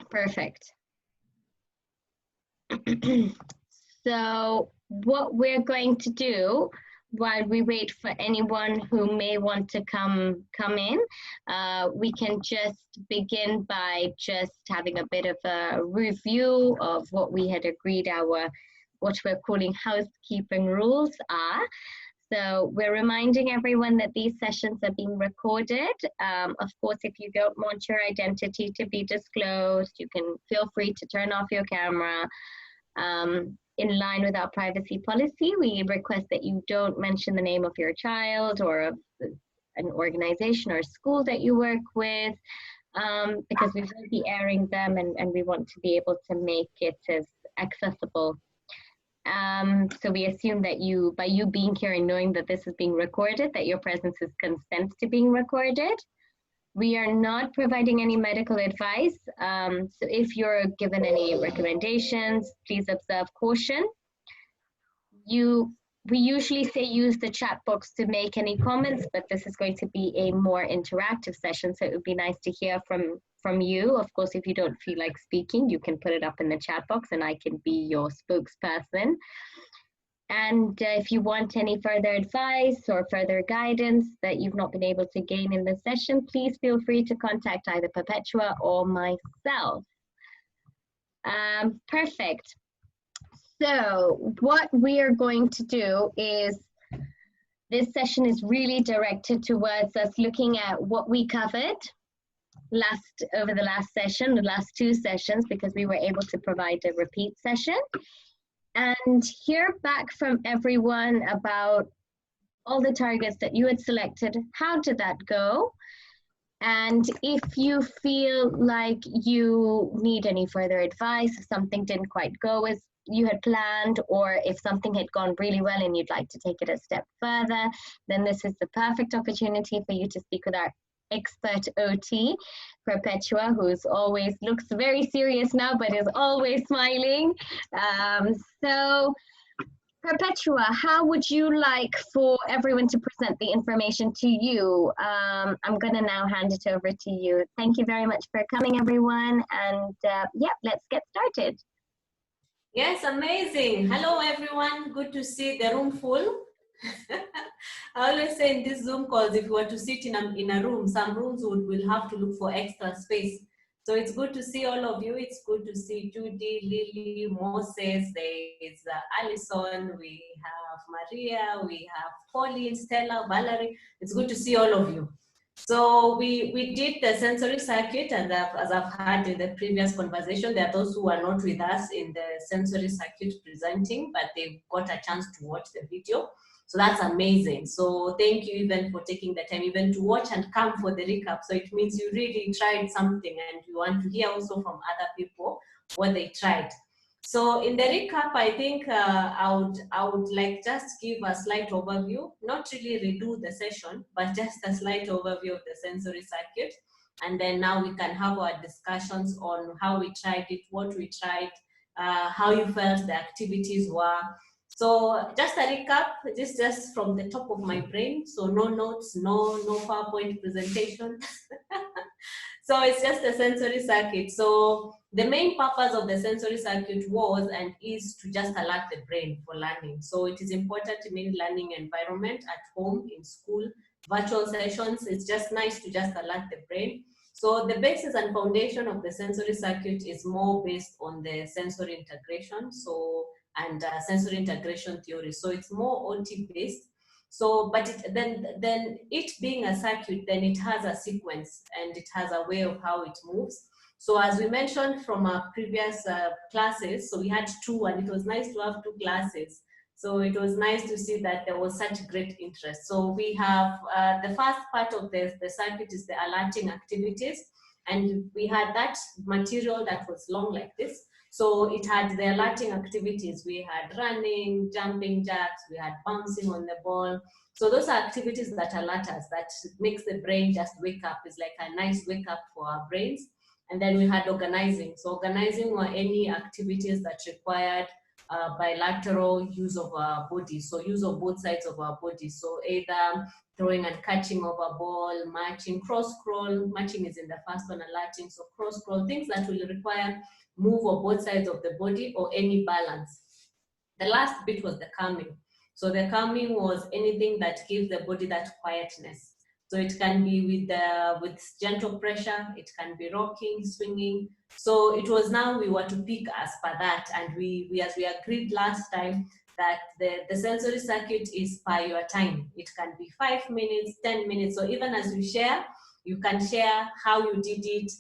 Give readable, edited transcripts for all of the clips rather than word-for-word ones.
Perfect. So what we're going to do while we wait for anyone who may want to come in, we can just begin by just having a bit of a review of what we had agreed what we're calling housekeeping rules are. So we're reminding everyone that these sessions are being recorded. Of course, if you don't want your identity to be disclosed, you can feel free to turn off your camera. In line with our privacy policy, we request that you don't mention the name of your child or of an organization or school that you work with, because we will be airing them and we want to be able to make it as accessible. So we assume that by you being here and knowing that this is being recorded, that your presence is consent to being recorded. We are not providing any medical advice. So if you're given any recommendations, please observe caution. We usually say use the chat box to make any comments, but this is going to be a more interactive session, so it would be nice to hear from you. Of course, if you don't feel like speaking, you can put it up in the chat box and I can be your spokesperson. And if you want any further advice or further guidance that you've not been able to gain in the session, please feel free to contact either Perpetua or myself. Perfect. So what we are going to do is, this session is really directed towards us looking at what we covered over the last two sessions, because we were able to provide a repeat session, and hear back from everyone about all the targets that you had selected. How did that go? And if you feel like you need any further advice, if something didn't quite go as you had planned, or if something had gone really well and you'd like to take it a step further, then this is the perfect opportunity for you to speak with our expert OT, Perpetua, who's always looks very serious now, but is always smiling. So Perpetua, how would you like for everyone to present the information to you? I'm going to now hand it over to you. Thank you very much for coming, everyone. And yeah, let's get started. Yes, amazing. Hello, everyone. Good to see the room full. I always say in these Zoom calls, if you were to sit in a room, some rooms will have to look for extra space. So it's good to see all of you. It's good to see Judy, Lily, Moses, there's Alison, we have Maria, we have Pauline, Stella, Valerie. It's good to see all of you. So we did the sensory circuit, and as I've had in the previous conversation, there are those who are not with us in the sensory circuit presenting, but they've got a chance to watch the video. So that's amazing. So thank you even for taking the time even to watch and come for the recap. So it means you really tried something and you want to hear also from other people what they tried. So in the recap, I think I would like just give a slight overview, not really redo the session, but just a slight overview of the sensory circuit. And then now we can have our discussions on how we tried it, what we tried, how you felt the activities were. So just a recap, this just from the top of my brain. So no notes, no PowerPoint presentation. So it's just a sensory circuit. So the main purpose of the sensory circuit was and is to just alert the brain for learning. So it is important in any learning environment, at home, in school, virtual sessions. It's just nice to just alert the brain. So the basis and foundation of the sensory circuit is more based on the sensory integration. And sensory integration theory. So it's more OT based. So, but then it being a circuit, then it has a sequence and it has a way of how it moves. So as we mentioned from our previous classes, so we had two, and it was nice to have two classes. So it was nice to see that there was such great interest. So we have the first part of the circuit is the alerting activities. And we had that material that was long like this. So it had the alerting activities. We had running, jumping jacks, we had bouncing on the ball. So those are activities that alert us, that makes the brain just wake up. It's like a nice wake up for our brains. And then we had organizing. So organizing were any activities that required bilateral use of our body. So use of both sides of our body. So either throwing and catching of a ball, marching, cross scroll. Marching is in the first one, and latching. So cross scroll, things that will require move of both sides of the body or any balance. The last bit was the calming. So the calming was anything that gives the body that quietness. So it can be with gentle pressure, it can be rocking, swinging. So it was now we were to pick as per that, and we as we agreed last time that the sensory circuit is per your time. It can be 5 minutes, 10 minutes. So even as you share, you can share how you did it,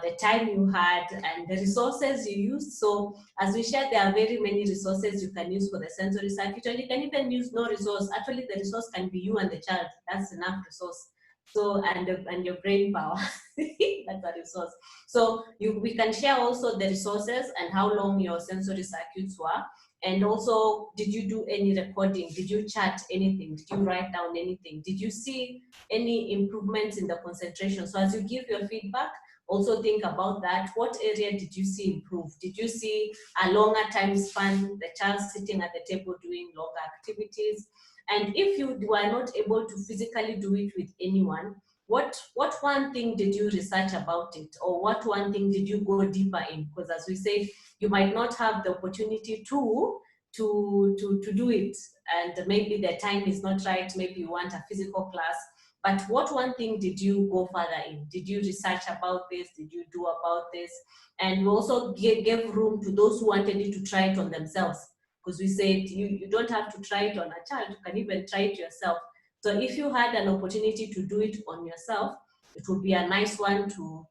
the time you had, and the resources you used. So as we shared, there are very many resources you can use for the sensory circuit, and you can even use no resource. Actually, the resource can be you and the child. That's enough resource. So, and your brain power, that's a resource. So we can share also the resources and how long your sensory circuits were. And also, did you do any recording? Did you chat anything? Did you write down anything? Did you see any improvements in the concentration? So as you give your feedback, also think about that. What area did you see improve? Did you see a longer time span, the child sitting at the table doing longer activities? And if you were not able to physically do it with anyone, what one thing did you research about it? Or what one thing did you go deeper in? Because as we say, you might not have the opportunity to do it. And maybe the time is not right. Maybe you want a physical class. But what one thing did you go further in? Did you research about this? Did you do about this? And we also gave room to those who wanted you to try it on themselves. Because we said you don't have to try it on a child, you can even try it yourself. So if you had an opportunity to do it on yourself, it would be a nice one to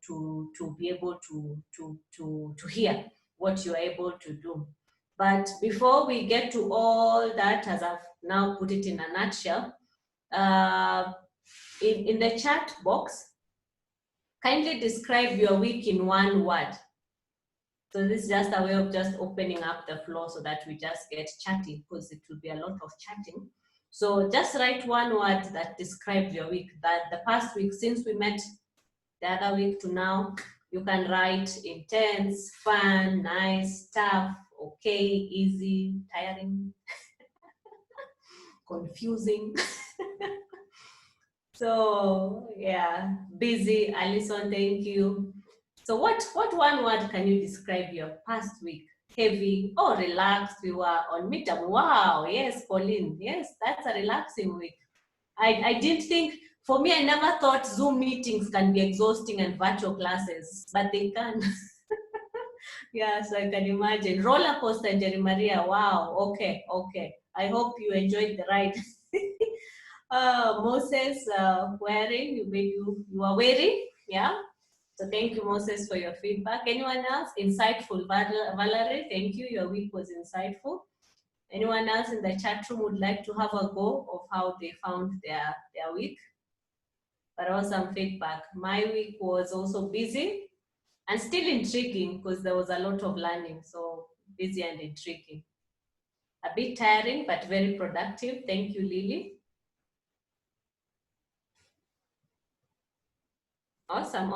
be able to hear what you're able to do. But before we get to all that, as I've now put it in a nutshell, in the chat box, kindly describe your week in one word. So this is just a way of just opening up the floor so that we just get chatting, because it will be a lot of chatting. So just write one word that describes your week. That the past week, since we met the other week to now, you can write intense, fun, nice, tough, okay, easy, tiring, confusing. So yeah, busy. Alison, thank you. So what one word can you describe your past week? Heavy or relaxed? We were on midterm. Wow, yes, Pauline. Yes, that's a relaxing week. I didn't think, for me, I never thought Zoom meetings can be exhausting and virtual classes, but they can. Yes, I can imagine. Roller coaster, Jerry Maria. Wow, okay. I hope you enjoyed the ride. Moses, wearing, you are wearing, yeah? So thank you, Moses, for your feedback. Anyone else? Insightful. Valerie, thank you. Your week was insightful. Anyone else in the chat room would like to have a go of how they found their week? But awesome feedback. My week was also busy and still intriguing because there was a lot of learning. So busy and intriguing. A bit tiring, but very productive. Thank you, Lily. Awesome.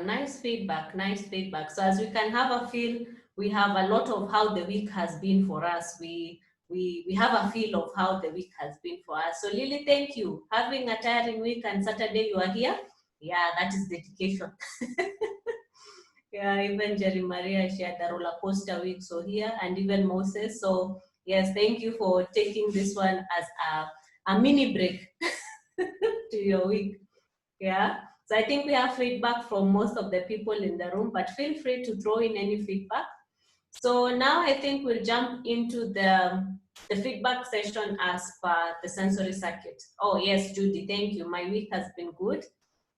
Nice feedback. So as we can have a feel, we have a lot of how the week has been for us. We have a feel of how the week has been for us. So Lily, thank you. Having a tiring week and Saturday you are here. Yeah, that is dedication. Yeah, even Jerry Maria shared the roller coaster week, so here, and even Moses. So yes, thank you for taking this one as a mini break to your week. Yeah. So I think we have feedback from most of the people in the room, but feel free to throw in any feedback. So now I think we'll jump into the feedback session as per the sensory circuit. Oh yes, Judy, thank you. My week has been good.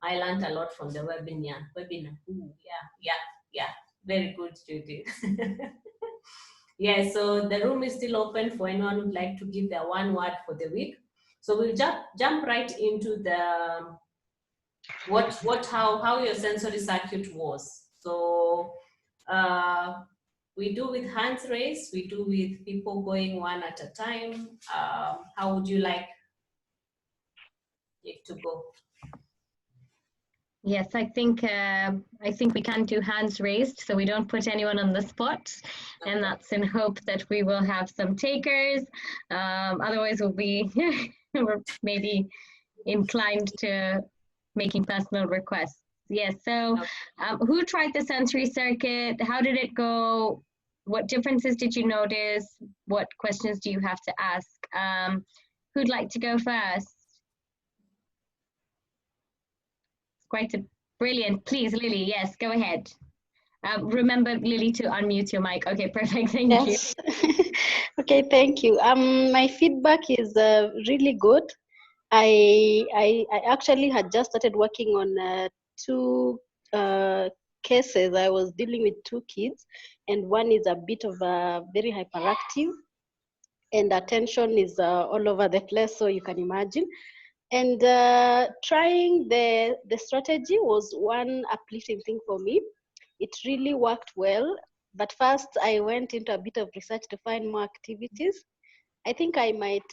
I learned a lot from the webinar. Ooh, yeah. Very good, Judy. Yeah, so the room is still open for anyone who'd like to give their one word for the week. So we'll jump right into the how your sensory circuit was. So we do with hands raised, we do with people going one at a time. How would you like it to go? Yes, I think we can do hands raised, so we don't put anyone on the spot, okay. And that's in hope that we will have some takers. Otherwise, we'll be maybe inclined to making personal requests. Yes, so who tried the sensory circuit? How did it go? What differences did you notice? What questions do you have to ask? Who'd like to go first? Quite a brilliant. Please, Lily, yes, go ahead. Remember, Lily, to unmute your mic. Okay, perfect. Thank you. Okay, thank you. My feedback is really good. I actually had just started working on two cases. I was dealing with two kids, and one is a bit of a very hyperactive, and attention is all over the place, so you can imagine. And trying the strategy was one uplifting thing for me. It really worked well. But first, I went into a bit of research to find more activities. I think I might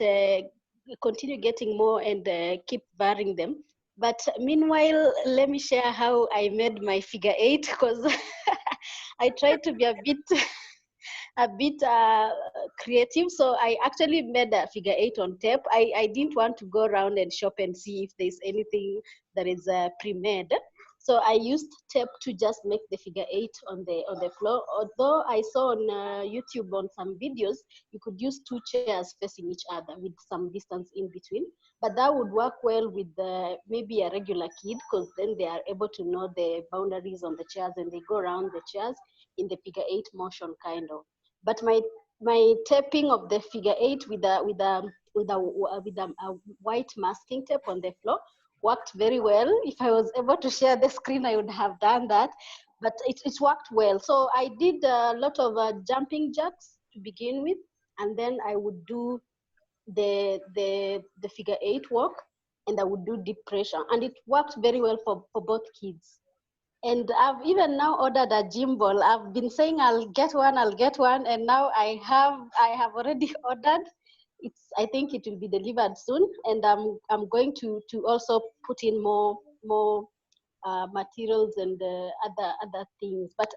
continue getting more and keep varying them. But meanwhile, let me share how I made my figure 8, because I tried to be a bit creative. So I actually made a figure 8 on tape. I didn't want to go around and shop and see if there's anything that is pre-made. So I used tape to just make the figure 8 on the floor. Although I saw on YouTube on some videos, you could use 2 chairs facing each other with some distance in between. But that would work well with maybe a regular kid, because then they are able to know the boundaries on the chairs and they go around the chairs in the figure 8 motion kind of. But my taping of the figure 8 with a white masking tape on the floor worked very well. If I was able to share the screen, I would have done that, but it worked well. So I did a lot of jumping jacks to begin with, and then I would do the figure 8 walk, and I would do deep pressure, and it worked very well for both kids. And I've even now ordered a gym ball. I've been saying I'll get one, and now I have already ordered. I think it will be delivered soon, and I'm going to also put in more materials and other things. But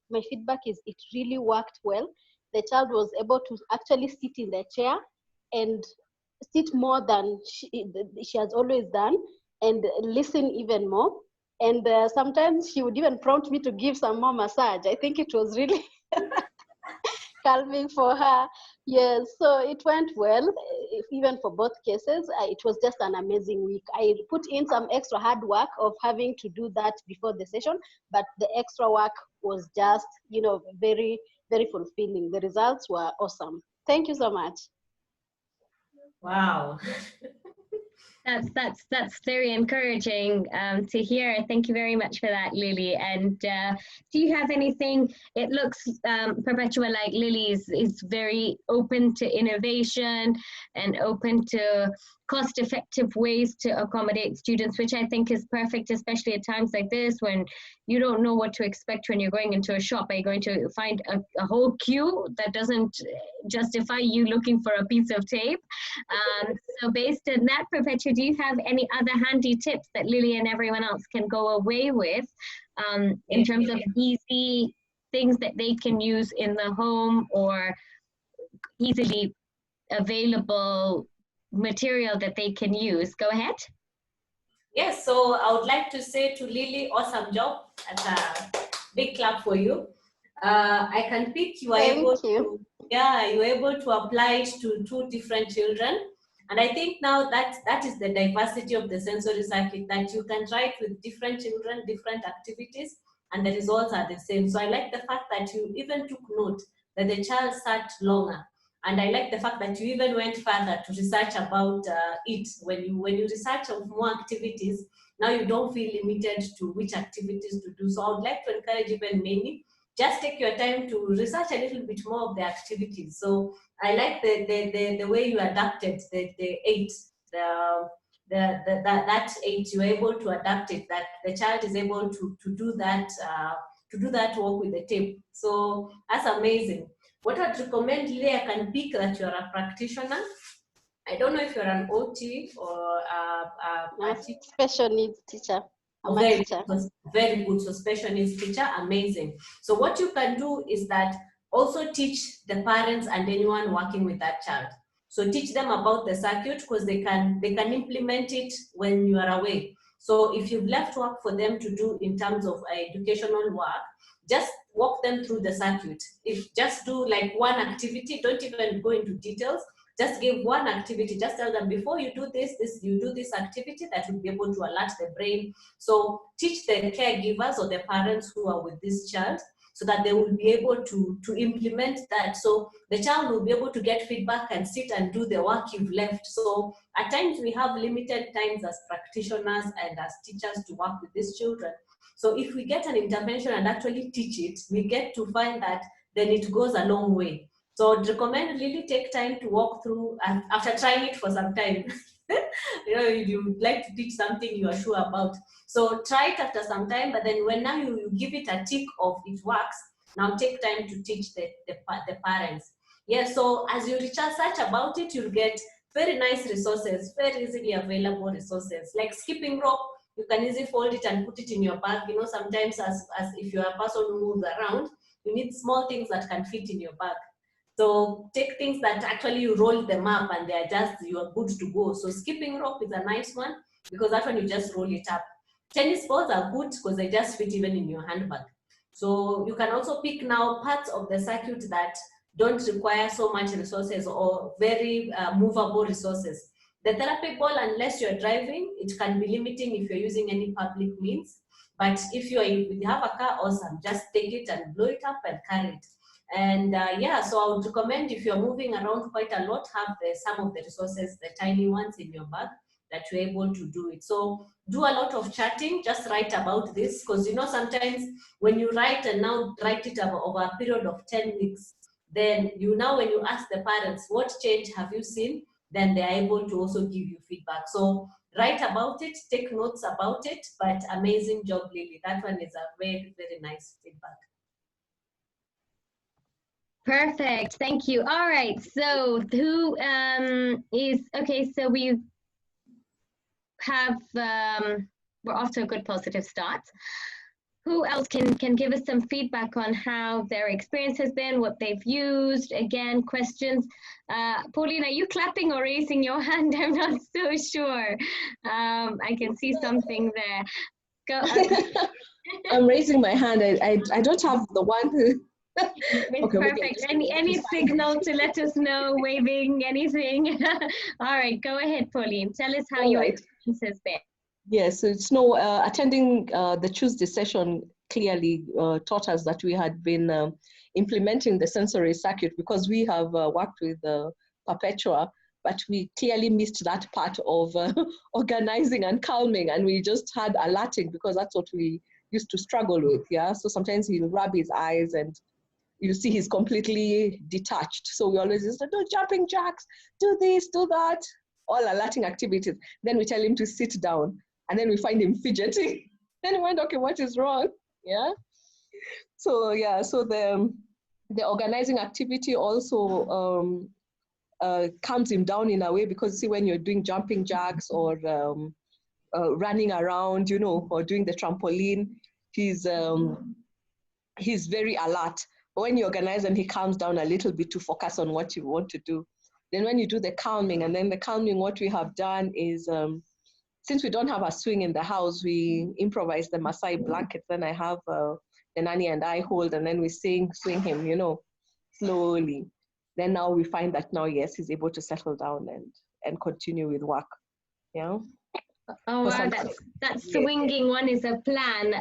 my feedback is it really worked well. The child was able to actually sit in the chair and sit more than she has always done, and listen even more. And sometimes she would even prompt me to give some more massage. I think it was really calming for her. Yes, so it went well, even for both cases. It was just an amazing week. I put in some extra hard work of having to do that before the session, but the extra work was just, very, very fulfilling. The results were awesome. Thank you so much. Wow. That's very encouraging to hear. Thank you very much for that, Lily. And do you have anything? It looks, Perpetua, like Lily is very open to innovation and open to cost-effective ways to accommodate students, which I think is perfect, especially at times like this when you don't know what to expect when you're going into a shop. Are you going to find a whole queue that doesn't justify you looking for a piece of tape? So based on that, Perpetua, do you have any other handy tips that Lily and everyone else can go away with in terms of easy things that they can use in the home or easily available material that they can use? Go ahead. Yes, so I would like to say to Lily, awesome job. That's a big clap for you. I can pick, you were able to apply it to 2 different children. And I think now that is the diversity of the sensory circuit, that you can try it with different children, different activities, and the results are the same. So I like the fact that you even took note that the child sat longer. And I like the fact that you even went further to research about it. When you research of more activities, now you don't feel limited to which activities to do. So I would like to encourage even many, just take your time to research a little bit more of the activities. So I like the way you adapted the 8, that 8, you were able to adapt it, that the child is able to do that work with the tape. So that's amazing. What I'd recommend, Lily, I can pick that you're a practitioner. I don't know if you're an OT or a special needs teacher. Very good. So special needs teacher, amazing. So what you can do is that also teach the parents and anyone working with that child. So teach them about the circuit, because they can implement it when you are away. So if you've left work for them to do in terms of educational work, just walk them through the circuit. If just do like one activity, don't even go into details. Just give one activity. Just tell them, before you do this, you do this activity that will be able to alert the brain. So teach the caregivers or the parents who are with this child, so that they will be able to implement that. So the child will be able to get feedback and sit and do the work you've left. So at times we have limited times as practitioners and as teachers to work with these children. So if we get an intervention and actually teach it, we get to find that then it goes a long way. So I'd recommend really take time to walk through, and after trying it for some time, you like to teach something you are sure about. So try it after some time, but then when now you give it a tick of it works, now take time to teach the parents. Yeah, so as you research about it, you'll get very nice resources, very easily available resources. Like skipping rope, you can easily fold it and put it in your bag. Sometimes as if you're a person who moves around, you need small things that can fit in your bag. So take things that actually you roll them up and you are good to go. So skipping rope is a nice one, because that one you just roll it up. Tennis balls are good because they just fit even in your handbag. So you can also pick now parts of the circuit that don't require so much resources or very movable resources. The therapy ball, unless you're driving, it can be limiting if you're using any public means. But if you have a car, awesome, just take it and blow it up and carry it. And yeah, so I would recommend, if you're moving around quite a lot, have some of the resources, the tiny ones in your bag, that you're able to do it. So do a lot of chatting, just write about this, because sometimes when you write and now write it over a period of 10 weeks, then when you ask the parents, what change have you seen? Then they're able to also give you feedback. So write about it, take notes about it, but amazing job, Lily. That one is a very, very nice feedback. Perfect, thank you. All right, so who okay, so we have, we're off to a good positive start. Who else can give us some feedback on how their experience has been, what they've used? Again, questions. Pauline, are you clapping or raising your hand? I'm not so sure. I can see something there. Go. I'm raising my hand. I don't have the one who... It's okay, perfect. Any signal to let us know, waving, anything? All right, go ahead, Pauline. Tell us how your experience has been. Yes, so attending the Tuesday session clearly taught us that we had been implementing the sensory circuit, because we have worked with Perpetua, but we clearly missed that part of organizing and calming, and we just had alerting, because that's what we used to struggle with. Yeah, so sometimes he'll rub his eyes and you see he's completely detached. So we always used to do jumping jacks, do this, do that, all alerting activities. Then we tell him to sit down, and then we find him fidgeting. Then we went, okay, what is wrong? Yeah. So yeah, so the organizing activity also calms him down in a way, because see, when you're doing jumping jacks or running around, or doing the trampoline, he's very alert. But when you organize and he calms down a little bit to focus on what you want to do. Then when you do the calming, and then the calming, what we have done is, since we don't have a swing in the house, we improvise the Maasai blankets. Then I have the nanny and I hold, and then we swing him, slowly. Then now we find that now, yes, he's able to settle down and continue with work. Yeah. Oh wow, that swinging one is a plan.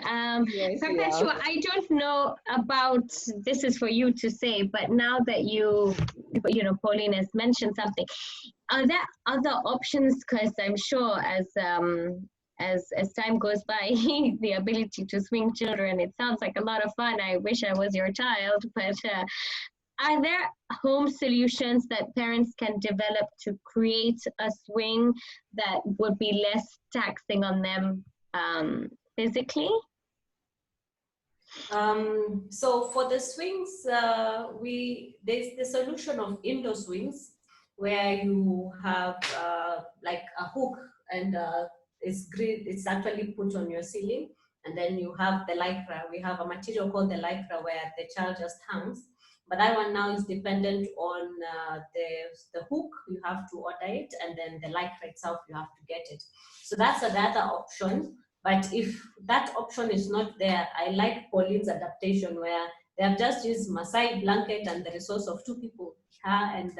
Yes, Perpetua, yeah. I don't know about, this is for you to say, but now that Pauline has mentioned something, are there other options? Because I'm sure as time goes by, the ability to swing children, it sounds like a lot of fun. I wish I was your child, but are there home solutions that parents can develop to create a swing that would be less taxing on them physically? So for the swings, there's the solution of indoor swings, where you have like a hook, and it's actually put on your ceiling, and then you have the lycra. We have a material called the lycra where the child just hangs. but that one now is dependent on the hook. You have to order it, and then the lycra itself, you have to get it. So that's another option. But if that option is not there, I like Pauline's adaptation, where they have just used Masai blanket and the resource of 2 people, her and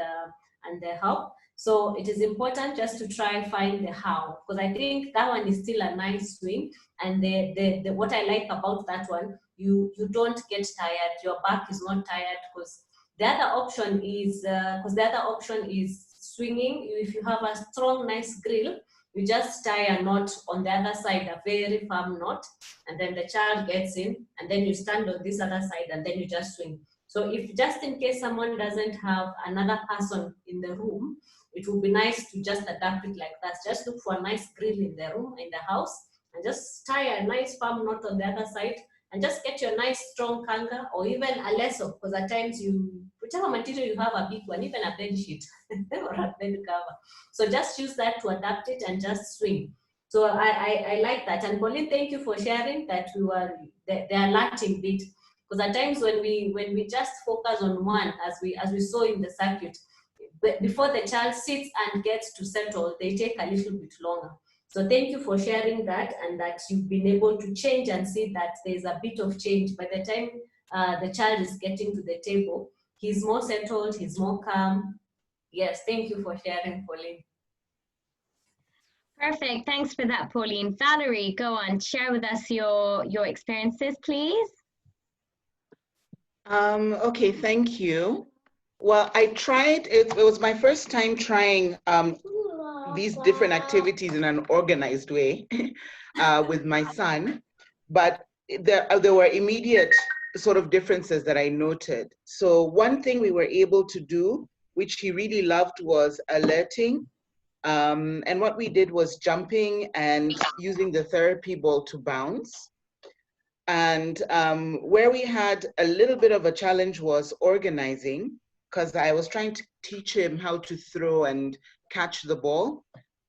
the help. So it is important just to try and find the how, because I think that one is still a nice swing. And the what I like about that one, you don't get tired, your back is not tired, because the other option is swinging. If you have a strong, nice grill, you just tie a knot on the other side, a very firm knot, and then the child gets in, and then you stand on this other side, and then you just swing. So if just in case someone doesn't have another person in the room, it would be nice to just adapt it like that. Just look for a nice grill in the room, in the house, and just tie a nice firm knot on the other side, and just get your nice strong kanga, or even a lasso, because at times whichever material you have, a big one, even a bed sheet or a bed cover. So just use that to adapt it and just swing. So I like that. And Pauline, thank you for sharing that the alerting bit. Because at times when we just focus on one, as we saw in the circuit, before the child sits and gets to settle, they take a little bit longer. So thank you for sharing that, and that you've been able to change and see that there's a bit of change. By the time the child is getting to the table, he's more settled, he's more calm. Yes, thank you for sharing, Pauline. Perfect. Thanks for that, Pauline. Valerie, go on, share with us your experiences, please. Okay, thank you. Well, I tried, it was my first time trying these different activities in an organized way with my son, but there were immediate sort of differences that I noted. So one thing we were able to do, which he really loved, was alerting. And what we did was jumping and using the therapy ball to bounce. And where we had a little bit of a challenge was organizing, because I was trying to teach him how to throw and catch the ball.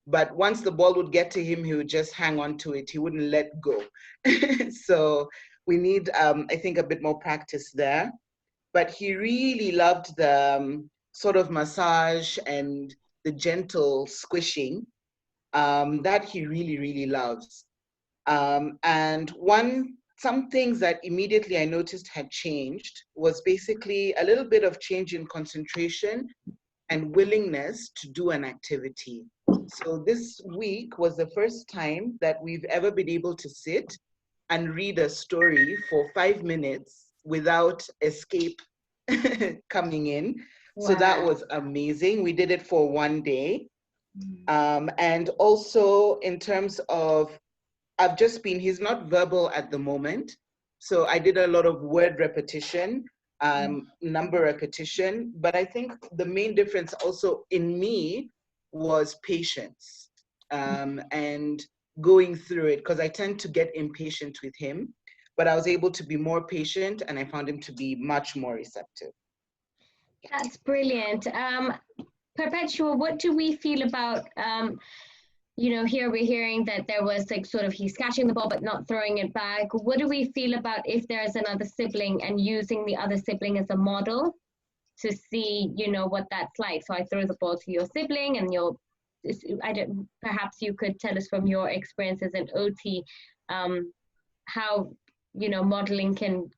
But once the ball would get to him, he would just hang on to it. He wouldn't let go. So we need, I think, a bit more practice there. But he really loved the sort of massage and the gentle squishing that he really, really loves. And some things that immediately I noticed had changed was basically a little bit of change in concentration and willingness to do an activity. So this week was the first time that we've ever been able to sit and read a story for 5 minutes without escape coming in. Wow. So that was amazing. We did it for 1 day. And also in terms of, he's not verbal at the moment. So I did a lot of word repetition, number repetition, but I think the main difference also in me was patience and going through it, because I tend to get impatient with him, but I was able to be more patient, and I found him to be much more receptive. That's brilliant. Perpetua, what do we feel about, here we're hearing that there was like sort of he's catching the ball but not throwing it back. What do we feel about if there's another sibling and using the other sibling as a model to see, what that's like? So I throw the ball to your sibling, and perhaps you could tell us from your experiences in OT how, modeling can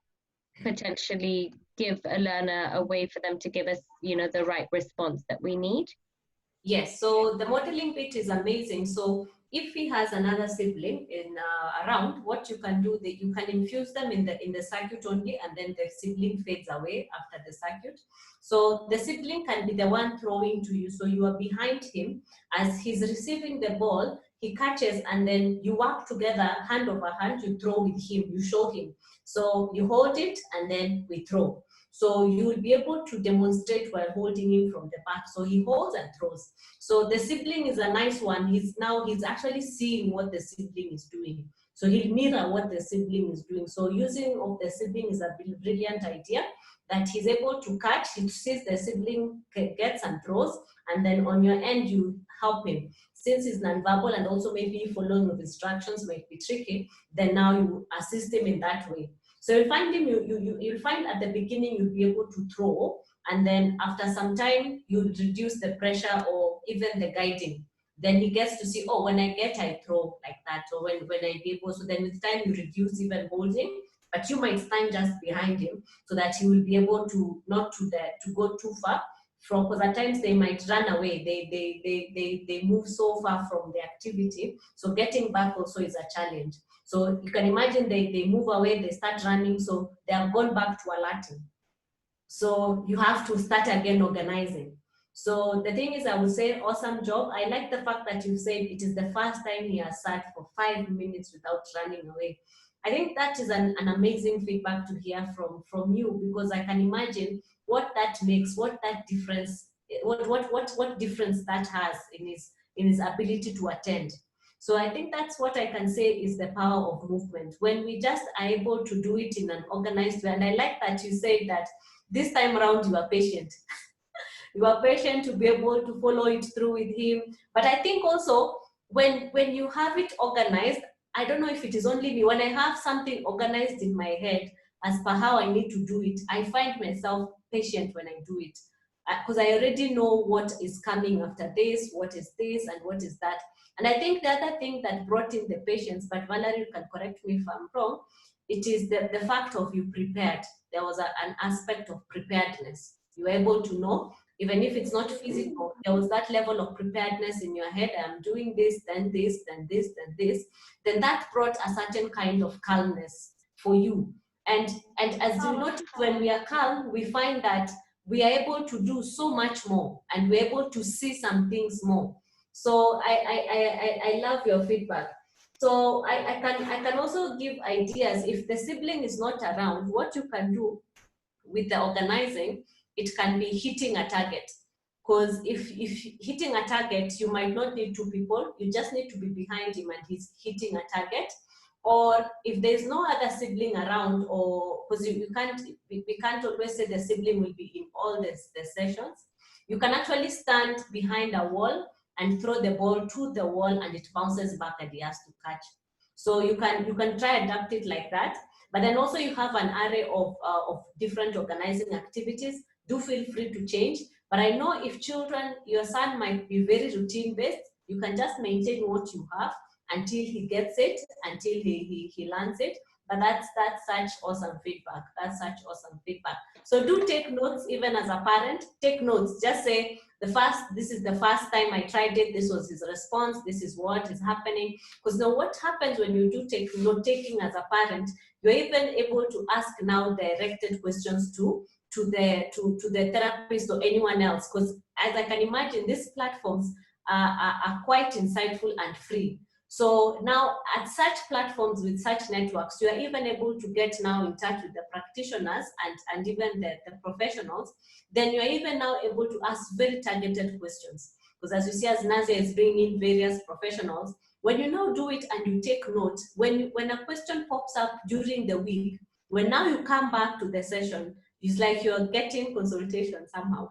potentially give a learner a way for them to give us, the right response that we need. Yes, so the modeling bit is amazing. So if he has another sibling around, what you can do, that you can infuse them in the circuit only, and then the sibling fades away after the circuit. So the sibling can be the one throwing to you. So you are behind him as he's receiving the ball, he catches, and then you work together, hand over hand, you throw with him, you show him. So you hold it, and then we throw. So you will be able to demonstrate while holding him from the back. So he holds and throws. So the sibling is a nice one. He's actually seeing what the sibling is doing. So he'll mirror what the sibling is doing. So using of the sibling is a brilliant idea, that he's able to catch. He sees the sibling gets and throws, and then on your end you help him. Since he's nonverbal and also maybe following of instructions might be tricky, then now you assist him in that way. So you'll find him, you'll find at the beginning you'll be able to throw, and then after some time you'll reduce the pressure or even the guiding. Then he gets to see, oh, when I get, I throw like that, or when I be able, so then with time you reduce even holding, but you might stand just behind him so that he will be able to not to go too far from, because at times they might run away, they move so far from the activity, so getting back also is a challenge. So you can imagine they move away, they start running, so they have gone back to alerting. So you have to start again organizing. So the thing is, I would say awesome job. I like the fact that you said it is the first time he has sat for 5 minutes without running away. I think that is an amazing feedback to hear from you, because I can imagine what that makes, what that difference, what difference that has in his ability to attend. So I think that's what I can say is the power of movement. When we just are able to do it in an organized way, and I like that you say that this time around you are patient. You are patient to be able to follow it through with him. But I think also when you have it organized, I don't know if it is only me, when I have something organized in my head as per how I need to do it, I find myself patient when I do it. Because I already know what is coming after this, what is this, and what is that. And I think the other thing that brought in the patience, but Valerie can correct me if I'm wrong, it is the fact of you prepared. There was an aspect of preparedness. You were able to know, even if it's not physical, there was that level of preparedness in your head. I'm doing this, then this, then this, then this. Then that brought a certain kind of calmness for you. And as you notice, when we are calm, we find that we are able to do so much more, and we're able to see some things more. So I love your feedback. So I can also give ideas. If the sibling is not around, what you can do with the organizing, it can be hitting a target. Because if hitting a target, you might not need 2 people, you just need to be behind him and he's hitting a target. Or if there's no other sibling around, or because we can't always say the sibling will be in all the sessions, you can actually stand behind a wall and throw the ball to the wall and it bounces back and he has to catch. So you can try adapt it like that. But then also you have an array of different organizing activities. Do feel free to change. But I know if children, your son might be very routine based, you can just maintain what you have until he gets it, until he learns it. But that's such awesome feedback. That's such awesome feedback. So do take notes, even as a parent. Take notes. Just say, this is the first time I tried it. This was his response. This is what is happening. Because now what happens when you do take note taking as a parent, you're even able to ask now directed questions to the therapist or anyone else. Because as I can imagine, these platforms are quite insightful and free. So now at such platforms with such networks, you are even able to get now in touch with the practitioners and even the professionals. Then you are even now able to ask very targeted questions. Because as you see, as Nazia is bringing in various professionals, when you now do it and you take note, when a question pops up during the week, when now you come back to the session, it's like you're getting consultation somehow.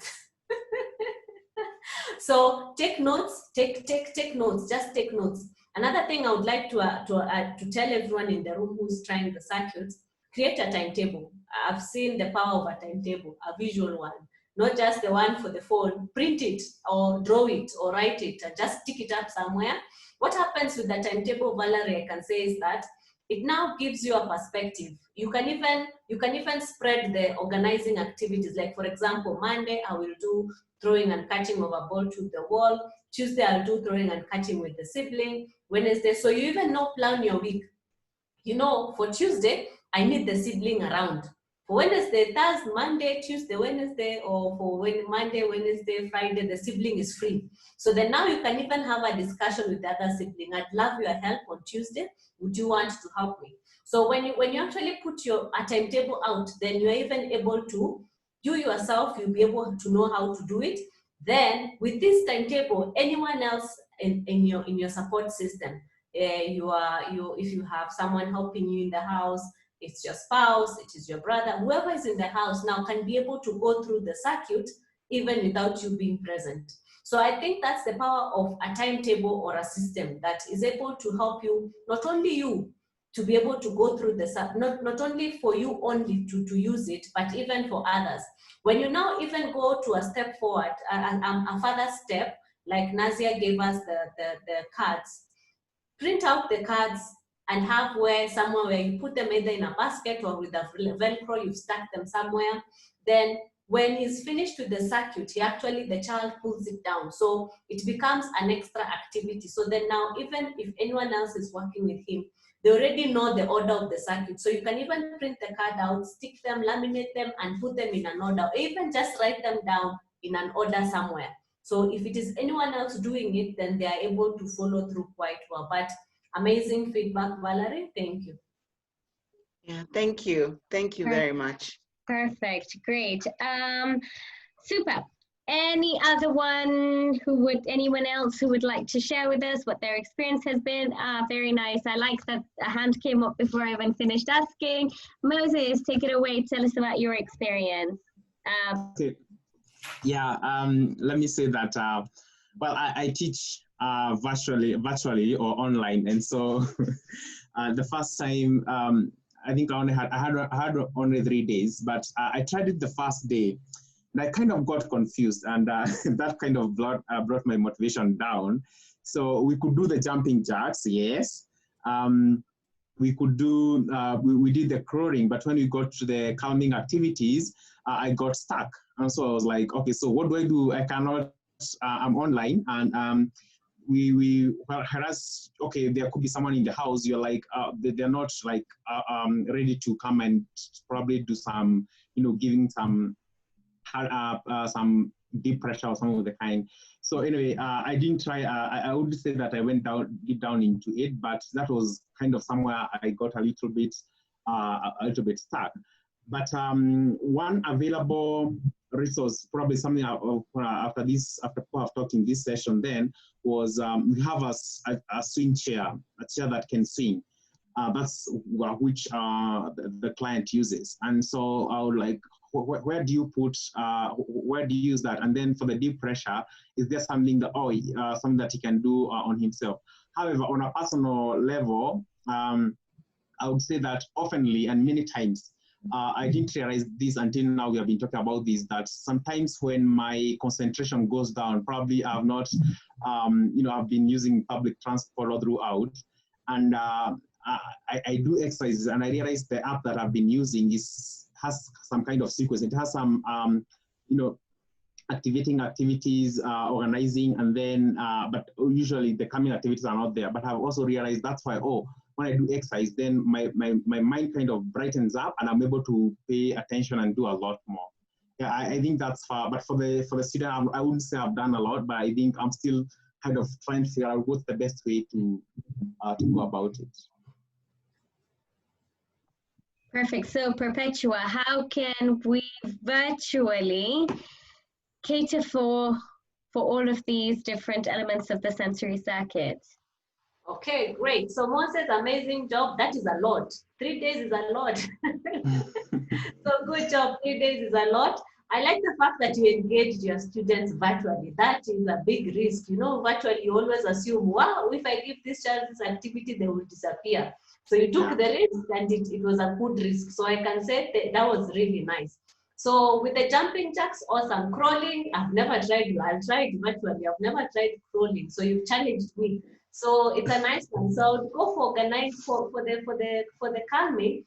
So take notes, take notes, just take notes. Another thing I would like to tell everyone in the room who's trying the circuits, create a timetable. I've seen the power of a timetable, a visual one, not just the one for the phone. Print it or draw it or write it, or just stick it up somewhere. What happens with the timetable, Valerie, I can say, is that it now gives you a perspective. You can even spread the organizing activities. Like for example, Monday I will do throwing and catching of a ball to the wall. Tuesday I'll do throwing and catching with the sibling. Wednesday, so you even know, plan your week. You know, for Tuesday I need the sibling around. For Wednesday, Thursday, Monday, Tuesday, Wednesday, or for Monday, Wednesday, Friday, the sibling is free. So then now you can even have a discussion with the other sibling. I'd love your help on Tuesday. Would you want to help me? So when you actually put a timetable out, then you're even able to, you yourself, you'll be able to know how to do it. Then with this timetable, anyone else in your support system, if you have someone helping you in the house, it's your spouse, it is your brother, whoever is in the house now can be able to go through the circuit even without you being present. So I think that's the power of a timetable or a system that is able to help you, not only you, to be able to go through the not only for you only to use it, but even for others. When you now even go to a step forward, a further step, like Nazia gave us the cards, print out the cards and have somewhere where you put them either in a basket or with a Velcro, you've stuck them somewhere. Then when he's finished with the circuit, the child pulls it down. So it becomes an extra activity. So then now, even if anyone else is working with him, they already know the order of the circuit. So you can even print the card out, stick them, laminate them, and put them in an order, or even just write them down in an order somewhere. So if it is anyone else doing it, then they are able to follow through quite well. But amazing feedback, Valerie. Thank you. Yeah, thank you. Thank you very much. Perfect, great. Super. Anyone else who would like to share with us what their experience has been? Very nice. I like that a hand came up before I even finished asking. Moses, take it away. Tell us about your experience. Okay. Yeah, let me say that, well, I teach virtually or online. And so the first time, I think I had only 3 days, but I tried it the first day. And I kind of got confused, and that kind of brought my motivation down. So we could do the jumping jacks, yes. We could do, we did the crawling, but when we got to the calming activities, I got stuck. And so I was like, okay, so what do I do? I cannot, I'm online, and whereas, okay, there could be someone in the house, you're like, they're not like ready to come and probably do some, giving some deep pressure or something of the kind. So anyway, I didn't try. I would say that I went deep down into it, but that was kind of somewhere I got a little bit stuck. But one available resource, probably something after I've talked in this session, then was we have a swing chair, a chair that can swing. That's which the client uses, and so I would like, where do you use that? And then for the deep pressure, is there something that something that he can do on himself? However, on a personal level, I would say that oftenly and many times, I didn't realize this until now we have been talking about this, that sometimes when my concentration goes down, probably I've not, I've been using public transport all throughout, and I do exercises, and I realize the app that I've been using has some kind of sequence. It has some, activating activities, organizing, and then, but usually the coming activities are not there. But I've also realized that's why, when I do exercise, then my mind kind of brightens up, and I'm able to pay attention and do a lot more. Yeah, I think that's far. But for the student, I wouldn't say I've done a lot, but I think I'm still kind of trying to figure out what's the best way to go about it. Perfect. So Perpetua, how can we virtually cater for all of these different elements of the sensory circuit? Okay, great. So Moses, amazing job. That is a lot. 3 days is a lot. So good job. 3 days is a lot. I like the fact that you engaged your students virtually. That is a big risk. Virtually you always assume, wow, if I give this child this activity, they will disappear. So you took the risk, and it was a good risk. So I can say that was really nice. So with the jumping jacks or some crawling, I've never tried you. I'll try it virtually. I've never tried crawling. So you've challenged me. So it's a nice one. So I would go for organize for the calming.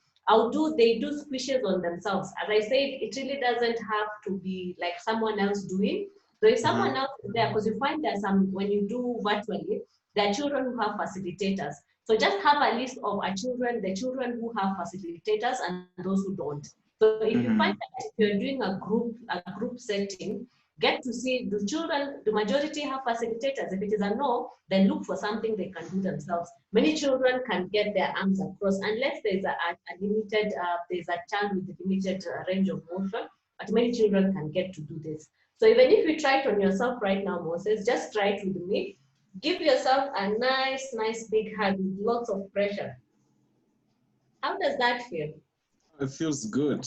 They do squishes on themselves. As I said, it really doesn't have to be like someone else doing. So if someone else is there, because you find that when you do virtually, there are children who have facilitators. So just have a list of the children who have facilitators and those who don't. So if you find that if you're doing a group setting, get to see the children, the majority have facilitators. If it is a no, then look for something they can do themselves. Many children can get their arms across unless there's there's a child with a limited range of motion, but many children can get to do this. So even if you try it on yourself right now, Moses, just try it with me. Give yourself a nice big hug with lots of pressure. How does that feel? It feels good.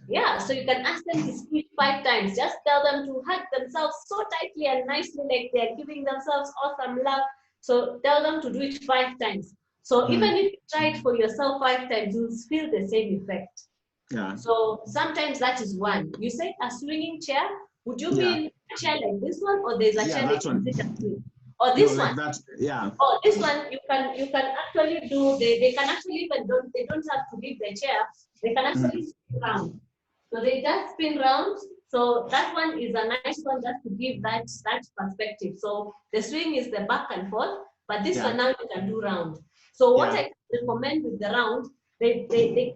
Yeah, so you can ask them to speak 5 times. Just tell them to hug themselves so tightly and nicely, like they're giving themselves awesome love. So tell them to do it 5 times. So even if you try it for yourself 5 times, you'll feel the same effect. Yeah. So sometimes that is one. You said a swinging chair. Would you be in a chair like this one, or there's a chair that you sit and swing? Or this one? That, yeah. Or this one, you can actually do. They can actually even they don't have to leave the chair. They can actually spin round. So they just spin round. So that one is a nice one just to give that perspective. So the swing is the back and forth, but this one now you can do round. So what I recommend with the round, they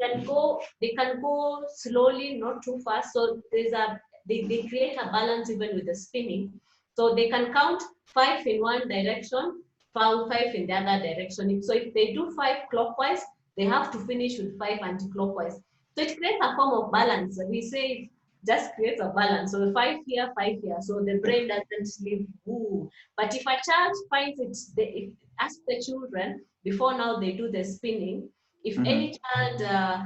can go slowly, not too fast. So they create a balance even with the spinning. So they can count 5 in one direction, 5 in the other direction. So if they do 5 clockwise, they have to finish with 5 anti-clockwise. So it creates a form of balance. We say it just creates a balance. So 5 here, 5 here. So the brain doesn't live. Ooh. But if a child finds it, ask the children before now they do the spinning. If any child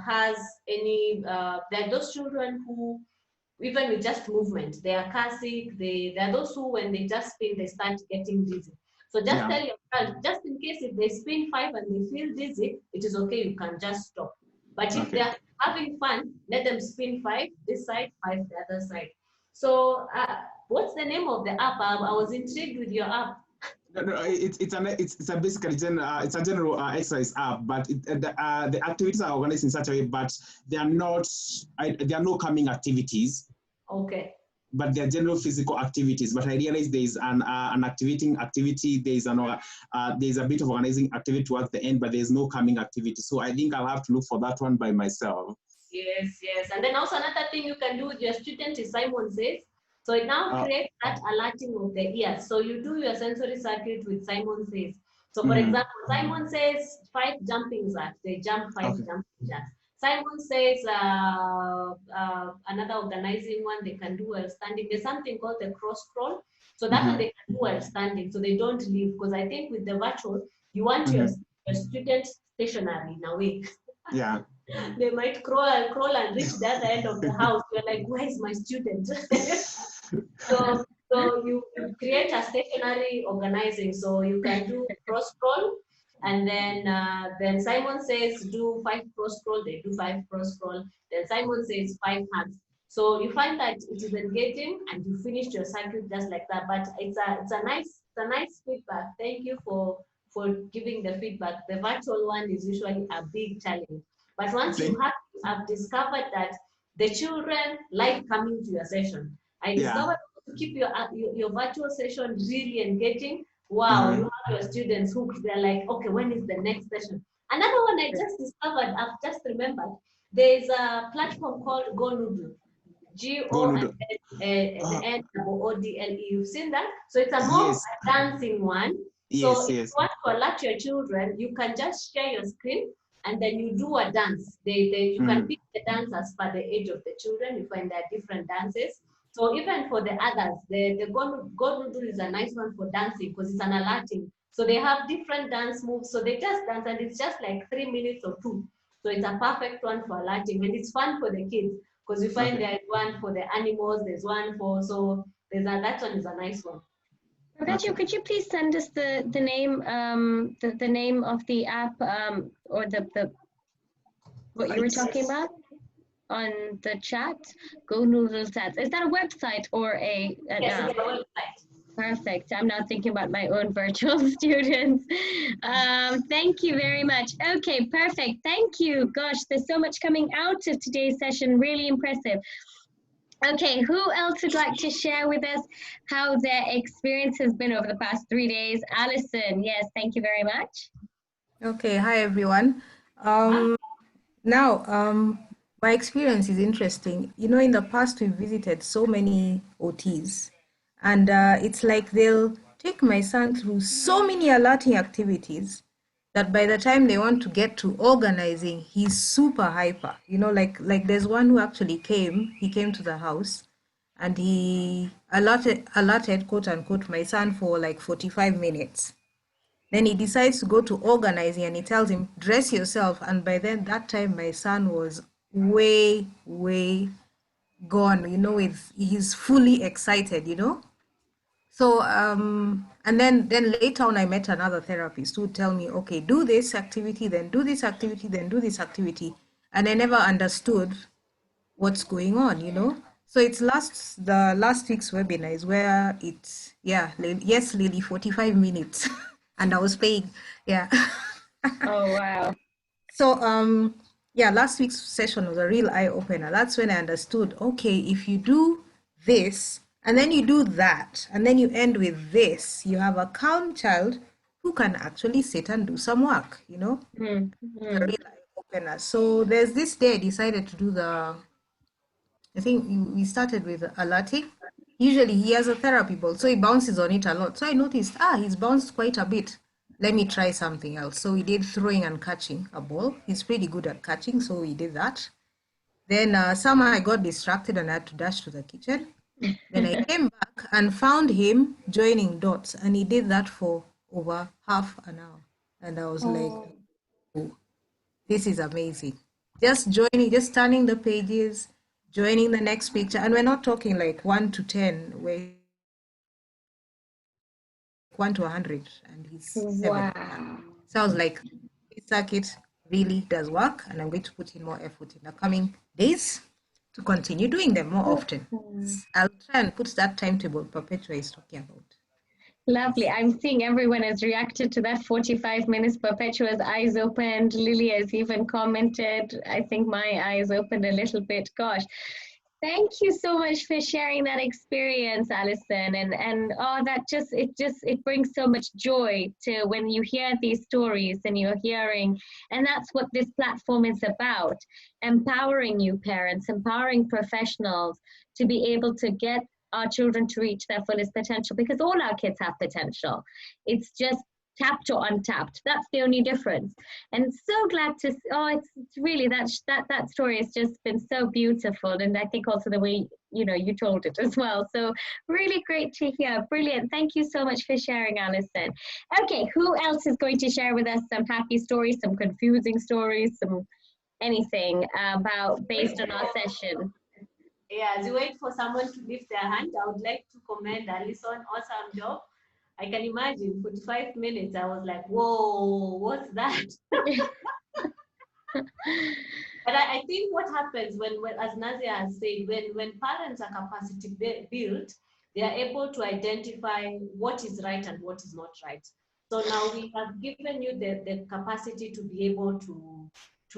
has any, there are those children who, even with just movement, they are car sick. There are those who, when they just spin, they start getting dizzy. So just tell your child, just in case if they spin 5 and they feel dizzy, it is okay, you can just stop. But if they're having fun, let them spin 5 this side, 5 the other side. So what's the name of the app? I was intrigued with your app. No, it's a general exercise app, but the activities are organized in such a way, but they are no coming activities. Okay. But they're general physical activities. But I realize there is an activating activity. There's a bit of organizing activity towards the end, but there's no coming activity. So I think I'll have to look for that one by myself. Yes. And then also another thing you can do with your student is Simon Says. So it now creates that alerting of the ears. So you do your sensory circuit with Simon Says. So for example, Simon says 5 jumping jacks. They jump 5 jumping jacks. Simon says another organizing one they can do while standing. There's something called the cross crawl. So that one they can do while standing. So they don't leave. Because I think with the virtual, you want your student stationary in a way. Yeah. They might crawl and reach the other end of the house. You're like, where is my student? So you create a stationary organizing. So you can do cross scroll, and then Simon says do 5 cross scroll. They do 5 cross scroll. Then Simon says 5 hugs. So you find that it is engaging, and you finish your circuit just like that. But it's a nice feedback. Thank you for giving the feedback. The virtual one is usually a big challenge. But once you have discovered that the children like coming to your session, I discovered to keep your virtual session really engaging. Wow, you have your students hooked. They're like, okay, when is the next session? Another one I just discovered, I've just remembered, there's a platform called Go Noodle. GONOODLE. You've seen that? So it's a more dancing one. So if you want to alert your children, you can just share your screen and then you do a dance. You can pick the dance as per the age of the children. You find there are different dances. So even for the others, the Go Noodle is a nice one for dancing because it's an alerting. So they have different dance moves. So they just dance and it's just like 3 minutes or 2. So it's a perfect one for alerting and it's fun for the kids because you find there's one for the animals, there's one for, so that one is a nice one. Perpetua, could you please send us the name the name of the app or the what you were talking about on the chat? Go Noodle Stats. Is that a website or an yes, app? it's a website. Perfect. I'm now thinking about my own virtual students. Thank you very much. Okay, perfect. Thank you. Gosh, there's so much coming out of today's session. Really impressive. Okay, who else would like to share with us how their experience has been over the past 3 days? Alison, yes, thank you very much. Okay, hi everyone. My experience is interesting. You know, in the past we visited so many OTs, and it's like they'll take my son through so many alerting activities that by the time they want to get to organizing, he's super hyper. You know, like there's one who actually came to the house and he alerted quote unquote my son for like 45 minutes. Then he decides to go to organizing and he tells him, dress yourself. And by then, that time, my son was way gone, you know, he's fully excited, you know. So And then later on, I met another therapist who would tell me, okay, do this activity, then do this activity, then do this activity. And I never understood what's going on, you know? So it's the last week's webinar is where it's, yeah, yes, Lily, 45 minutes. And I was paying, yeah. Oh, wow. So, yeah, last week's session was a real eye opener. That's when I understood, okay, if you do this, and then you do that, and then you end with this, you have a calm child who can actually sit and do some work, you know? It's a real eye opener. So there's this day I decided to do I think we started with alerting. Usually he has a therapy ball, so he bounces on it a lot. So I noticed, he's bounced quite a bit. Let me try something else. So we did throwing and catching a ball. He's pretty good at catching, so we did that. Then somehow I got distracted and I had to dash to the kitchen. Then I came back and found him joining dots, and he did that for over half an hour. And I was like, oh, this is amazing. Just joining, just turning the pages, joining the next picture. And we're not talking like 1 to 10, we're 1 to 100, and he's 7. Wow. So I was like, this circuit really does work, and I'm going to put in more effort in the coming days to continue doing them more often. I'll try and put that timetable Perpetua is talking about. Lovely. I'm seeing everyone has reacted to that 45 minutes. Perpetua's eyes opened. Lily has even commented. I think my eyes opened a little bit. Gosh, thank you so much for sharing that experience, Alison. And oh, it brings so much joy to when you hear these stories and you're hearing, and that's what this platform is about, empowering you parents, empowering professionals to be able to get our children to reach their fullest potential, because all our kids have potential. It's just tapped or untapped. That's the only difference. And so glad to, it's really, that story has just been so beautiful. And I think also the way, you told it as well. So really great to hear. Brilliant. Thank you so much for sharing, Alison. Okay, who else is going to share with us some happy stories, some confusing stories, some anything based on our session? Yeah, as you wait for someone to lift their hand, I would like to commend Alison. Awesome job. I can imagine 45 minutes. I was like, whoa, what's that? But I think what happens when as Nazia has said, when parents are capacity built, they are able to identify what is right and what is not right. So now we have given you the capacity to be able to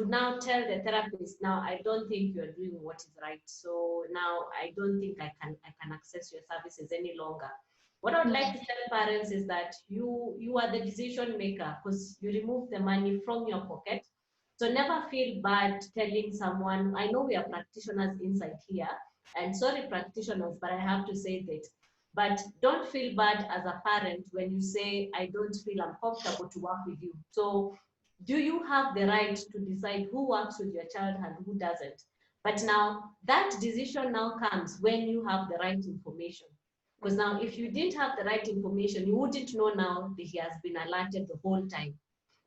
now tell the therapist, now I don't think you're doing what is right. So now I don't think I can access your services any longer. What I would like to tell parents is that you are the decision maker, because you remove the money from your pocket. So never feel bad telling someone. I know we are practitioners inside here, and sorry practitioners, but I have to say that. But don't feel bad as a parent when you say, I don't feel uncomfortable to work with you. So do you have the right to decide who works with your child and who doesn't? But now that decision now comes when you have the right information. Because now if you didn't have the right information, you wouldn't know now that he has been alerted the whole time.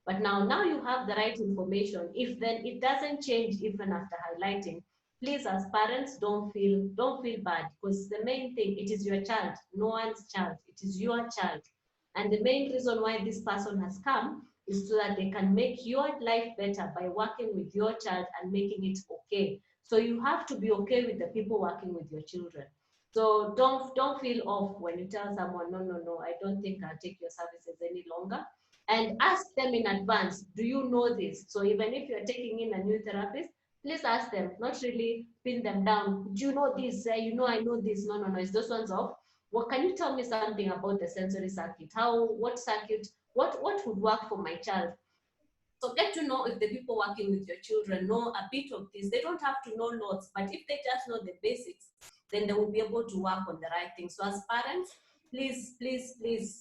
But now you have the right information. If then it doesn't change even after highlighting, please as parents don't feel bad, because the main thing, it is your child, no one's child, it is your child. And the main reason why this person has come is so that they can make your life better by working with your child and making it okay. So you have to be okay with the people working with your children. So don't feel off when you tell someone, no, I don't think I'll take your services any longer. And ask them in advance, do you know this? So even if you're taking in a new therapist, please ask them, not really pin them down. Do you know this? I know this. No, it's those ones off. Well, can you tell me something about the sensory circuit? What circuit, what would work for my child? So get to know if the people working with your children know a bit of this. They don't have to know lots, but if they just know the basics, then they will be able to work on the right thing. So as parents, please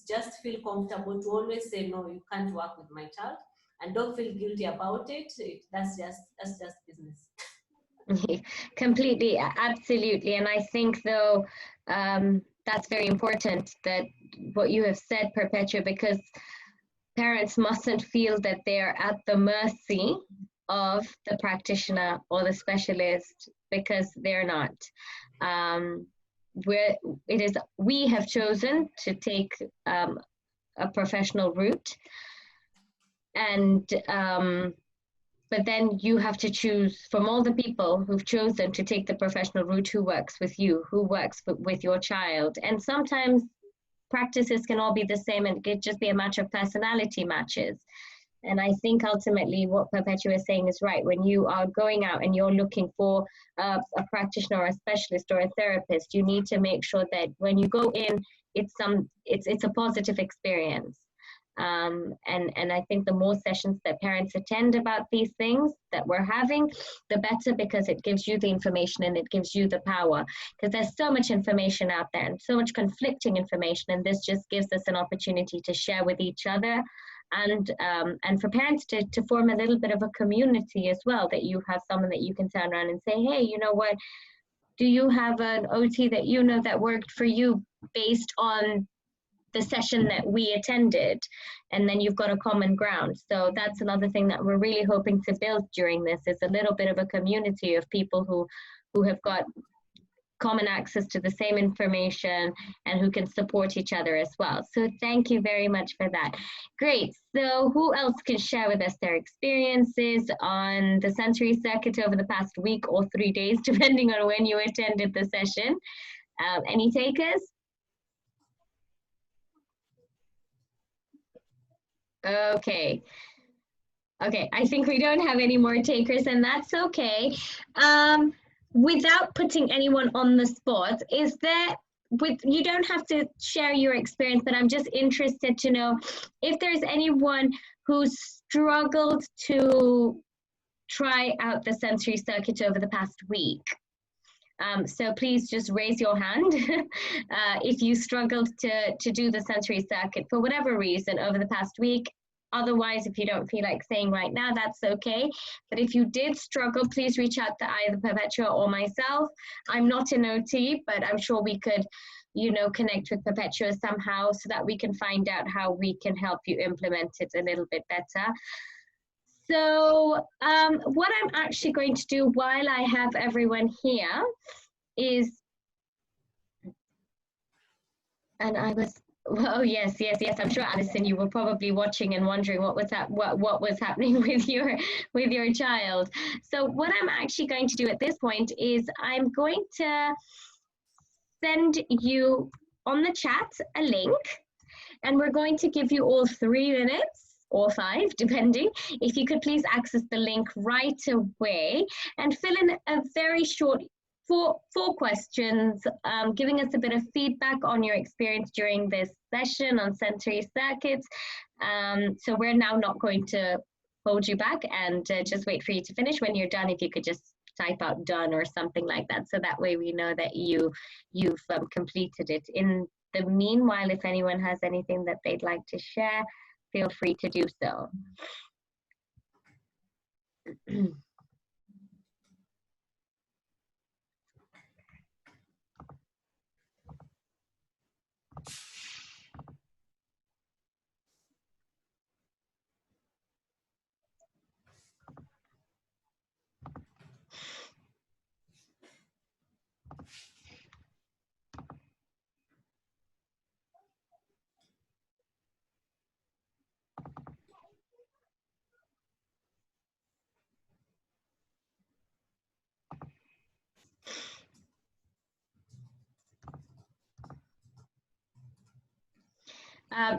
just feel comfortable to always say, no, you can't work with my child, and don't feel guilty about it. That's just business. Completely, absolutely. And I think though, that's very important, that what you have said, Perpetua, because parents mustn't feel that they're at the mercy of the practitioner or the specialist, because they're not. We have chosen to take a professional route. And but then you have to choose from all the people who've chosen to take the professional route, who works with you, who works with your child. And sometimes practices can all be the same, and it could just be a matter of personality matches. And I think ultimately what Perpetua is saying is right. When you are going out and you're looking for a practitioner or a specialist or a therapist, you need to make sure that when you go in, it's a positive experience. And I think the more sessions that parents attend about these things that we're having, the better, because it gives you the information and it gives you the power, because there's so much information out there and so much conflicting information, and this just gives us an opportunity to share with each other, and for parents to form a little bit of a community as well, that you have someone that you can turn around and say, hey, you know what, do you have an OT that you know that worked for you based on the session that we attended? And then you've got a common ground. So that's another thing that we're really hoping to build during this, is a little bit of a community of people who have got common access to the same information and who can support each other as well. So thank you very much for that. Great. So who else can share with us their experiences on the sensory circuit over the past week or 3 days, depending on when you attended the session? Any takers? Okay. Okay, I think we don't have any more takers, and that's okay. Without putting anyone on the spot, is there, you don't have to share your experience, but I'm just interested to know if there's anyone who's struggled to try out the sensory circuit over the past week. So please just raise your hand if you struggled to do the sensory circuit for whatever reason over the past week. Otherwise, if you don't feel like saying right now, that's okay. But if you did struggle, please reach out to either Perpetua or myself. I'm not an OT, but I'm sure we could, you know, connect with Perpetua somehow so that we can find out how we can help you implement it a little bit better. So what I'm actually going to do while I have everyone here is, and I was, oh yes, I'm sure, Alison, you were probably watching and wondering what was what was happening with your child. So what I'm actually going to do at this point is I'm going to send you on the chat a link, and we're going to give you all 3 minutes or 5, depending. If you could please access the link right away and fill in a very short four questions, giving us a bit of feedback on your experience during this session on sensory circuits. So we're now not going to hold you back and just wait for you to finish. When you're done, if you could just type out done or something like that, so that way we know that you've completed it. In the meanwhile, if anyone has anything that they'd like to share, feel free to do so.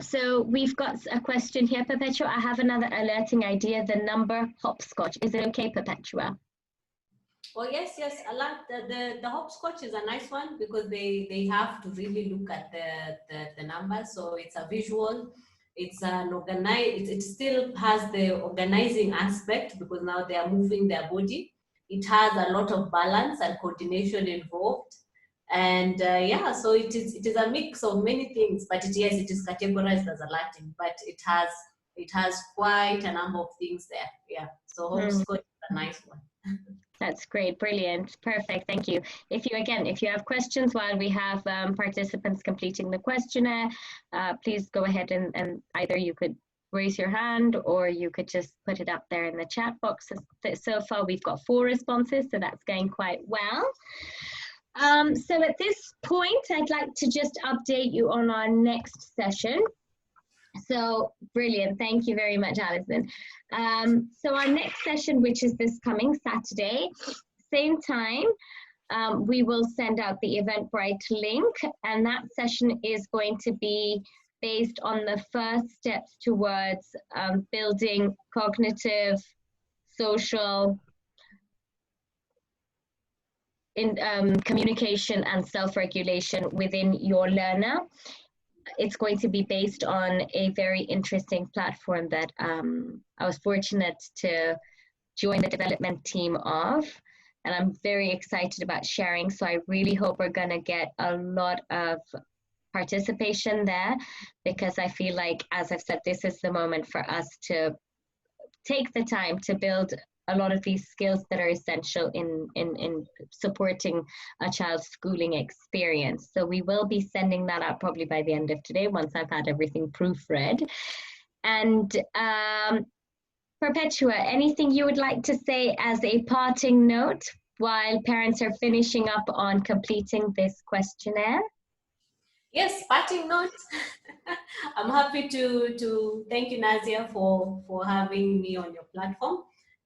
So we've got a question here, Perpetua. I have another alerting idea, the number hopscotch. Is it okay, Perpetua? Oh yes, I like the hopscotch is a nice one because they have to really look at the numbers. So it's a visual, it's an organized, it still has the organizing aspect because now they are moving their body. It has a lot of balance and coordination involved. And yeah, so it is a mix of many things, but yes, it is categorized as a Latin, but it has quite a number of things there. Yeah, so hopscotch is a nice one. That's great, brilliant, perfect, thank you. If you have questions while we have participants completing the questionnaire, please go ahead and either you could raise your hand or you could just put it up there in the chat box. So far we've got 4 responses, so that's going quite well. So at this point, I'd like to just update you on our next session. So brilliant. Thank you very much, Alison. So our next session, which is this coming Saturday, same time, we will send out the Eventbrite link, and that session is going to be based on the first steps towards building cognitive, social, communication and self-regulation within your learner. It's going to be based on a very interesting platform that I was fortunate to join the development team of, and I'm very excited about sharing. So I really hope we're going to get a lot of participation there, because I feel like, as I've said, this is the moment for us to take the time to build a lot of these skills that are essential in supporting a child's schooling experience. So we will be sending that out probably by the end of today, once I've had everything proofread. And Perpetua, anything you would like to say as a parting note while parents are finishing up on completing this questionnaire? Yes, parting note. I'm happy to thank you, Nazia, for having me on your platform.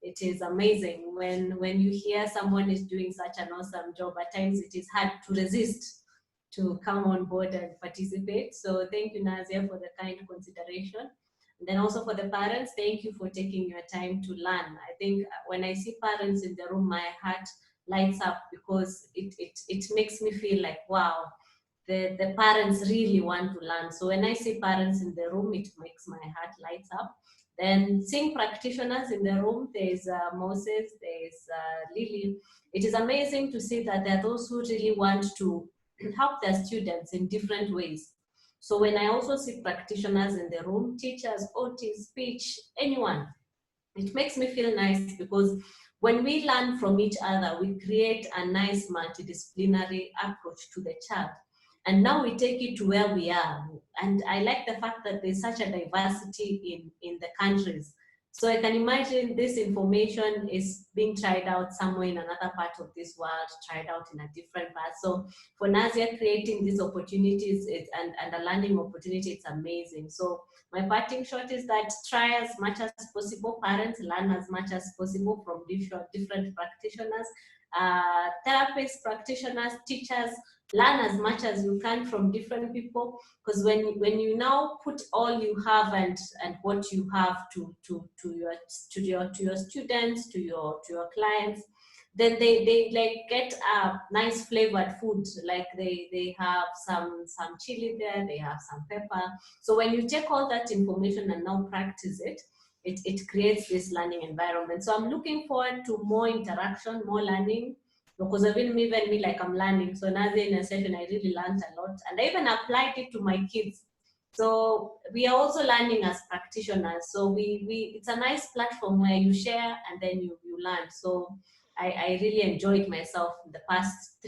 It is amazing when you hear someone is doing such an awesome job. At times it is hard to resist to come on board and participate. So thank you, Nazia, for the kind consideration. And then also for the parents, thank you for taking your time to learn. I think when I see parents in the room, my heart lights up, because it makes me feel like, wow, the parents really want to learn. So when I see parents in the room, it makes my heart lights up. Then seeing practitioners in the room, there's Moses, there's Lily. It is amazing to see that there are those who really want to help their students in different ways. So when I also see practitioners in the room, teachers, OTs, speech, anyone, it makes me feel nice, because when we learn from each other, we create a nice multidisciplinary approach to the child. And now we take it to where we are. And I like the fact that there's such a diversity in the countries. So I can imagine this information is being tried out somewhere in another part of this world, tried out in a different part. So for Nazia, creating these opportunities and a learning opportunity, it's amazing. So my parting shot is that try as much as possible, parents learn as much as possible from different practitioners, therapists, practitioners, teachers, learn as much as you can from different people, because when you now put all you have and what you have to your students, to your clients, then they like get a nice flavored food. Like they have some chili there, they have some pepper. So when you take all that information and now practice it, it creates this learning environment. So I'm looking forward to more interaction, more learning, because even me, like I'm learning. So now in a session, I really learned a lot, and I even applied it to my kids. So we are also learning as practitioners. So it's a nice platform where you share and then you learn. So I really enjoyed myself in the past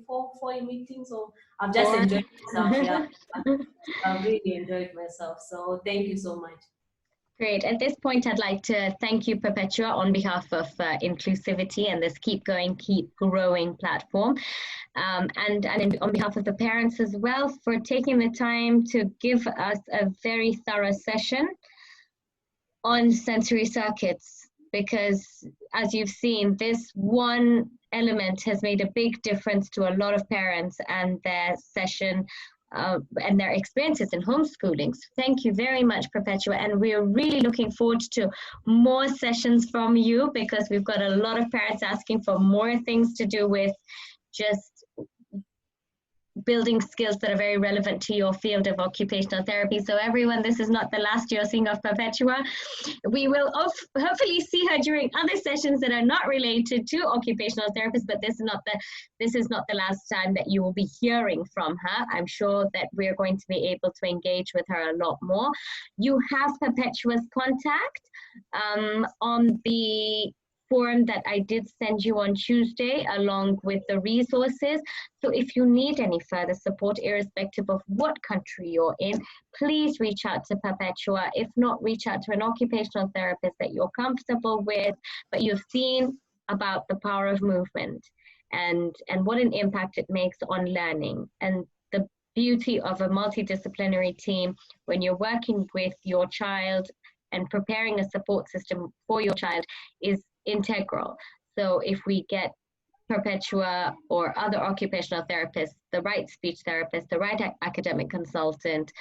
four meetings. So I've just enjoyed myself. Yeah, I've really enjoyed myself. So thank you so much. Great. At this point, I'd like to thank you, Perpetua, on behalf of Inclusivity and this Keep Going, Keep Growing platform. And on behalf of the parents as well, for taking the time to give us a very thorough session on sensory circuits, because as you've seen, this one element has made a big difference to a lot of parents and their session and their experiences in homeschooling. So thank you very much, Perpetua. And we're really looking forward to more sessions from you, because we've got a lot of parents asking for more things to do with just building skills that are very relevant to your field of occupational therapy. So everyone, this is not the last you're seeing of Perpetua. We will hopefully see her during other sessions that are not related to occupational therapists, but this is not the last time that you will be hearing from her. I'm sure that we're going to be able to engage with her a lot more. You have Perpetua's contact on the form that I did send you on Tuesday, along with the resources. So if you need any further support, irrespective of what country you're in, please reach out to Perpetua. If not, reach out to an occupational therapist that you're comfortable with, but you've seen about the power of movement and what an impact it makes on learning. And the beauty of a multidisciplinary team when you're working with your child and preparing a support system for your child is integral. So if we get Perpetua or other occupational therapists, the right speech therapist, the right academic consultant,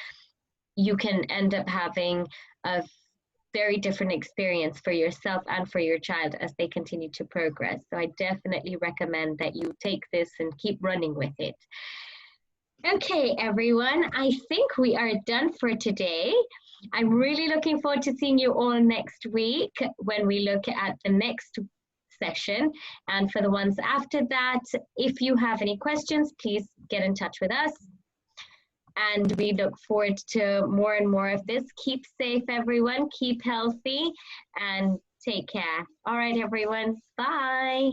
you can end up having a very different experience for yourself and for your child as they continue to progress. So I definitely recommend that you take this and keep running with it. Okay, everyone, I think we are done for today. I'm really looking forward to seeing you all next week when we look at the next session. And for the ones after that, if you have any questions, please get in touch with us. And we look forward to more and more of this. Keep safe, everyone. Keep healthy and take care. All right, everyone. Bye.